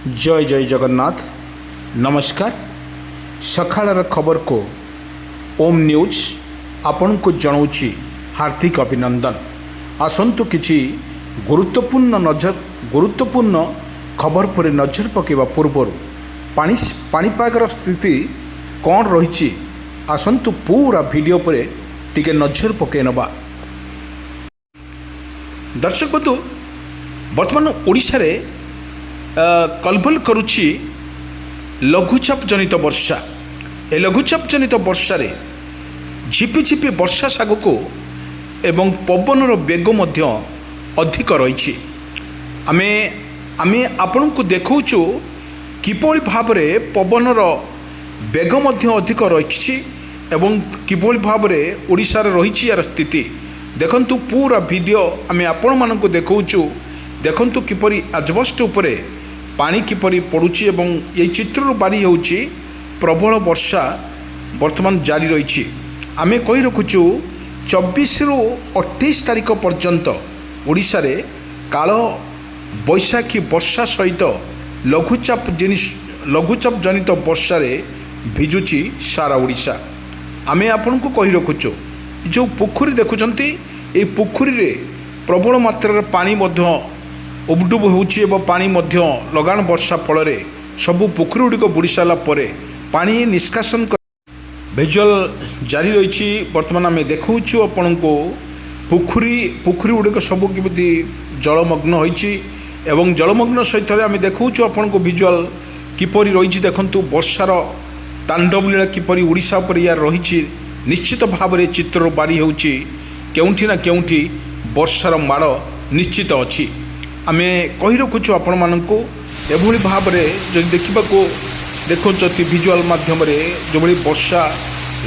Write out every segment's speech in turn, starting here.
जय जय जगन्नाथ। नमस्कार। सकाळर खबर को ओम न्यूज आपण को जनाऊँच हार्दिक अभिनंदन। आसतु किछि गुरुत्वपूर्ण खबर पर नजर पकेवा पूर्वर पाणीपागर स्थिति कौन रही आसतु पूरा वीडियो पर टिके नजर पकई नबा। दर्शक बंधु, वर्तमान ओडिशा रे कलबल करुछि लघुचाप जनित वर्षा। ए लघुचाप जनित वर्षा रे झिपि झिपि वर्षा सागक एवं पवनर बेग मध्य अधिक रही। आमे आपण को देखौछु किपरि भाबरे पवनर बेग मध्य अधिक रही एवं किपरि भाबरे ओडिशा रे रही यार स्थिति देखंतु। पूरा वीडियो आमे आपण मानक देखौछु। देखंतु किपरि आजबस्ट उपरे पानी किपरि पड़ुछि एवं ये चित्र बारी होउछि प्रबल वर्षा वर्तमान जारी रही। आमे कहि रखुछु 24 रु 28 तारिख पर्यंत ओडिशा रे काल बैशाखी वर्षा सहित लघुचाप जनित वर्षा रे भिजुछि सारा ओडिशा। आमे आपन को कहि रखुछु जो पोखरी देखुचंती ए पोखरी रे प्रबल मात्रा पानी मध्य उबडुब होउछि एवं पानी मध्य लगान वर्षा फल सबू पोखरी गुड़िक बुड़ी सारा पानी निष्कासन विजुअल जारी रही। बर्तमान आम देखु आपण को पोखरी गुड़िक सब किमती जलमग्न होइछि एवं जलमग्न सहित आम देखु आपण को विजुअल किपरि रही। देखंतु वर्षार तांडव लीला किपरि ओडिशा पर यार रही। निश्चित भाव में चित्र बारी होउछि केउंठी ना केउंठी वर्षार माड़ निश्चित अछि। आमे कहि रखुछु आपण मानकु एभली भाव में जो देखुंती विजुअल माध्यम जो भली वर्षा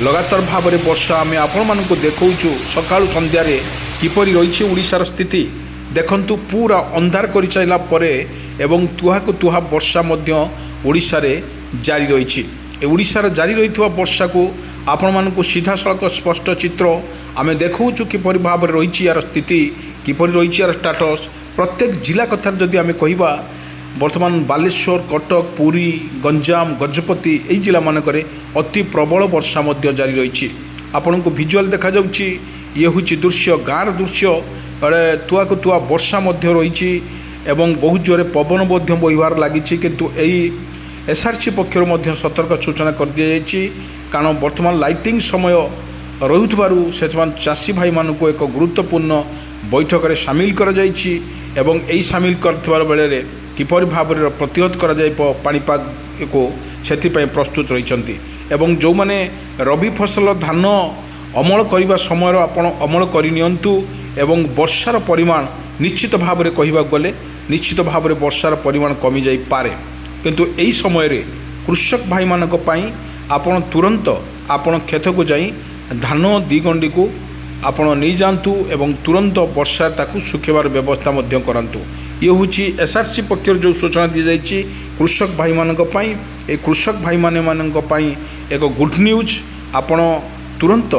लगातार भाव में वर्षा आमे आपण मानकु देखौछु सकाळु संध्या किपरि रही ओडिशार स्थिति देखंतु। पूरा अंधार करि चाइला परे एवं तुहाकु तुहा वर्षा मध्य ओडिशा रे जारी रही। ओडिशार जारी रहितवा वर्षा को आपण मानकु सीधा सड़क स्पष्ट चित्र आमे देखौछु किपरि भाव में रही यार स्थिति किपरि रही यार स्टाटस। प्रत्येक जिला कथा जदि आमे कहिबा वर्तमान बालेश्वर, कटक, पुरी, गंजाम, गजपति यही जिला मानकरे अति प्रबल वर्षा मध्य जारी रही। आपण को विजुअल देखा जाउछि ये होछि दृश्य गाँर दृश्य अरे तुआकु तुआ वर्षा मध्य रही एवं बहुत जोरे पवन मध्य बहिबार लागिछि। किंतु एई एसआरसी पक्षर मध्य सतर्क सूचना कर दिया जाइछि कारण वर्तमान लाइटिंग समय रहुथबारु सेतमान चाषी भाई मानकु एक गुरुत्वपूर्ण बैठक रे शामिल करा जाइछि एवं एई शामिल करथिबार बेले किपरि भाव में प्रतिहत करा जाय पाणीपाग को सेथिपाई प्रस्तुत रहिछंती। एवं जो माने रबी फसल धान अमल करबा समय आपण अमल करिनियंतु एवं वर्षार परिमाण निश्चित भाव में कहिबा गले निश्चित भाव में वर्षार परिमाण कमी जाई पारे। किंतु एई समय रे कृषक भाई मानक पई आपण तुरंत आपण खेत को जाई धान दी गंडी को आपण नहीं जातु एवं तुरंत वर्षा ताकू सुखेबार व्यवस्था मध्य करंतु। ये हूँ एसआरसी पक्षर जो सूचना दी जाइए कृषक भाई मानक पई ए कृषक भाई मानक पई एक गुड न्यूज। आपण तुरंत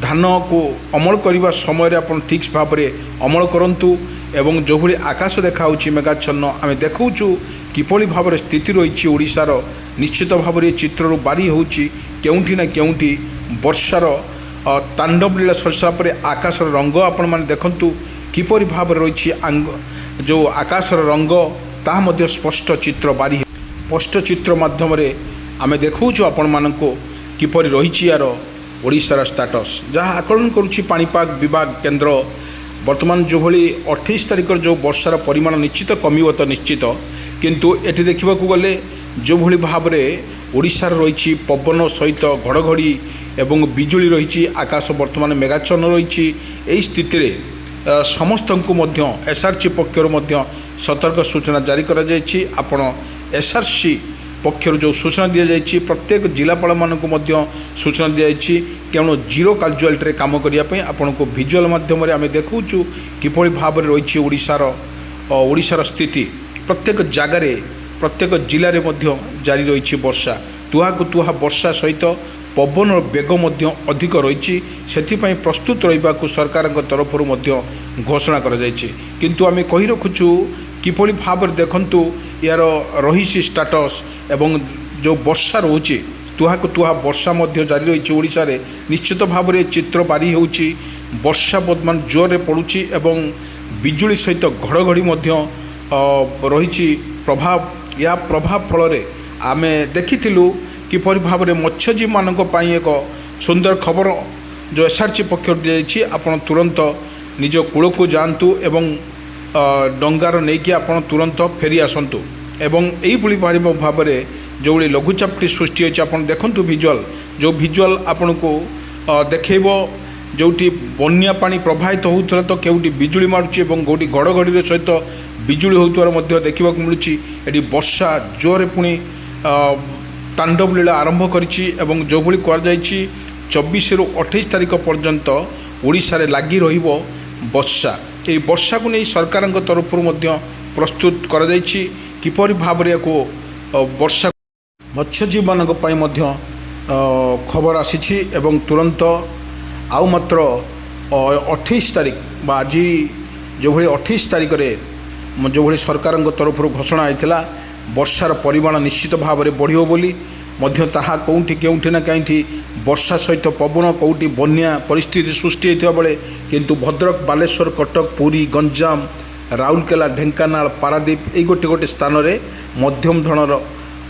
धान को अमल करने समय आपण ठीक भाव में अमल करंतु एवं जो भली आकाश देखा मेघाच्छन्न आम देखौछु किपरि भाव में स्थिति रही ओडिशार निश्चित भाव में चित्र बारी होउछि केउंठी ना केउंठी वर्षार तांडव लीला सरसा पर आकाशर रंग आपण माने देखंतु किपरि भाव रही जो आकाशर रंग ताहा मध्य स्पष्ट चित्र बारी स्पष्ट चित्र माध्यम आमे देखौछु आपण मानको किपरि रही यार ओडिशार स्टाटस जहाँ आकलन करुछि पाणीपाग विभाग केन्द्र। वर्तमान जो भली 28 तारिख जो वर्षार परिमाण निश्चित कमिब तो निश्चित किंतु एटी देखा गले जो भली भाव में ओडिशार रही पवन सहित घड़घड़ी एवं बिजुली रही आकाश वर्तमान मेघाच्छन्न रही। यही स्थिति समस्त एसआरसी पक्षर सतर्क सूचना जारी करा जायछि। आपण एसआरसी पक्षर जो सूचना दी जायछि प्रत्येक जिलापाल मानक सूचना दी जायछि केवल जीरो काजुआलिटी काम करने आपण को विजुअल माध्यम आम देखुछु किपरि भाव में रही ओडिशार स्थिति प्रत्येक जगार प्रत्येक जिले में जारी रही वर्षा तुहाकु तुहा वर्षा सहित पवन बेग अधिक रही से प्रस्तुत रही सरकार तरफ घोषणा कर किंतु आम कही रखुचु किपरि भाव देखंतु यार रही स्टाटस एवं जो वर्षा रोचे तुहाको तुहा वर्षा मध्य जारी रही ओडिशा रे निश्चित भाव में चित्र बारी होउची वर्षा बर्तमान जोर पड़ुची एवं बिजुली सहित घड़घड़ी मध्य रही प्रभाव या प्रभाव फल आमे देखिथिलु किपरि भाव में मत्स्यजीवी मानक पई एक सुंदर खबर जो एसआरसी पक्ष दिए आपण तुरंत निज कूल को जातु एवं डंगार नहीं आपण तुरंत फेरी आसतु एवं यही भाव में जो लघुचापटी सृष्टि होती आप देखु भिजुआल जो भिजुआल आपण को देखब जोटी बन्या पानी प्रवाहित होता तो केउटी बिजुली मारुची एवं गोटी घड़घड़ी सहित बिजुली होता देखा मिलूँ वर्षा जोर पुणी तांडव लीला आरंभ करिछि एवं जो भली कहुई 24 रु 28 तारिख पर्यंत ओडिशा रे लागी रहिबो वर्षा ये वर्षा को नहीं सरकार तरफ प्रस्तुत कर किपरि भाव में को वर्षा मत्स्यजीवी मानक पई मध्य खबर आसी एवं तुरंत आउ मात्र 28 तारिख आज जो भली 28 तारिख रे जो भली सरकार तरफ घोषणा होता वर्षार परिमाण निश्चित भाव में बढ़ियो बोली मध्य ताहा कौटी केउठी ना कहीं वर्षा सहित पवन कौटी बन्या परिस्थिति सृष्टि होता बेले किंतु भद्रक बालेश्वर कटक पुरी गंजाम राउरकेला ढेंकानाल पारादीप ये गोटे गोटे स्थान में मध्यम धरणर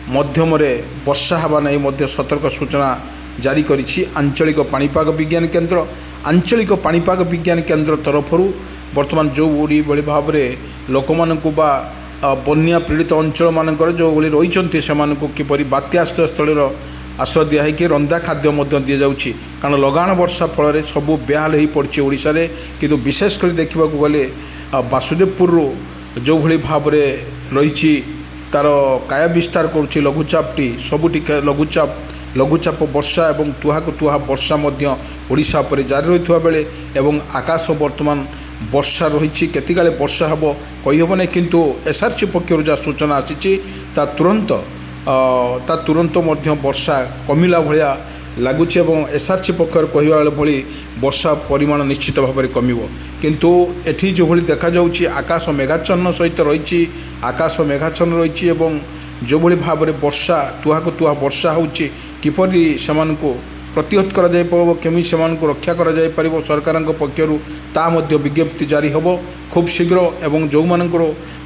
मध्यम वर्षा हवा नहीं मध्य सतर्क सूचना जारी करिछि आंचलिक पाणीपाग विज्ञान केन्द्र आंचलिक पाणीपाग विज्ञान केन्द्र तरफ वर्तमान जो बड़ी भाव में लोक मानकु बा बन्या पीड़ित अंचल मानकर जो रही से किपरि बात्या आश्रय स्थल आश्रय दिखाई कि रंधा खाद्य दि जाऊँगी कारण लगाण वर्षा फल सबू बेहाल हो पड़ी ओडिशा रे किंतु विशेषकर देखा गले वासुदेवपुर जो भली भाव में रही तार काया विस्तार करुच्ची लघुचापटी सबुटी लघुचाप वर्षा एवं तुहाको तुहा वर्षा ओडिशा पर जारी रही बेले एवं आकाश वर्तमान वर्षा रही केतिकाले वर्षा हम कहीहब ना किंतु एसआरसी पक्षर जहाँ सूचना आसी तुरंत वर्षा कमिला भाया लगुच एसआरसी पक्षर कहवा भली वर्षा परिमाण निश्चित भाव में कमिब किंतु एठी जो भली देखा जाउची आकाश मेघाच्छन्न सहित रही आकाश मेघाच्छन्न रही जो भली भाव में वर्षा तुहाको तुहा वर्षा होउची किपरि सेमानकु प्रतिहत करा जाय परबो केमी सेमानकु रक्षा करा जाय परिबो सरकारक पक्षरु ता मध्य विज्ञप्ति जारी होबो खूब शीघ्र एवं जो मानकर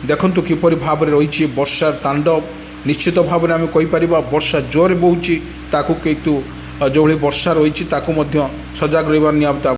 देखंतु किपरि भाव में रही वर्षा तांडव निश्चित भाव में आम कहीपर वर्षा जोर बोची ताकू किंतु जो वर्षा रही सजग रही नियमित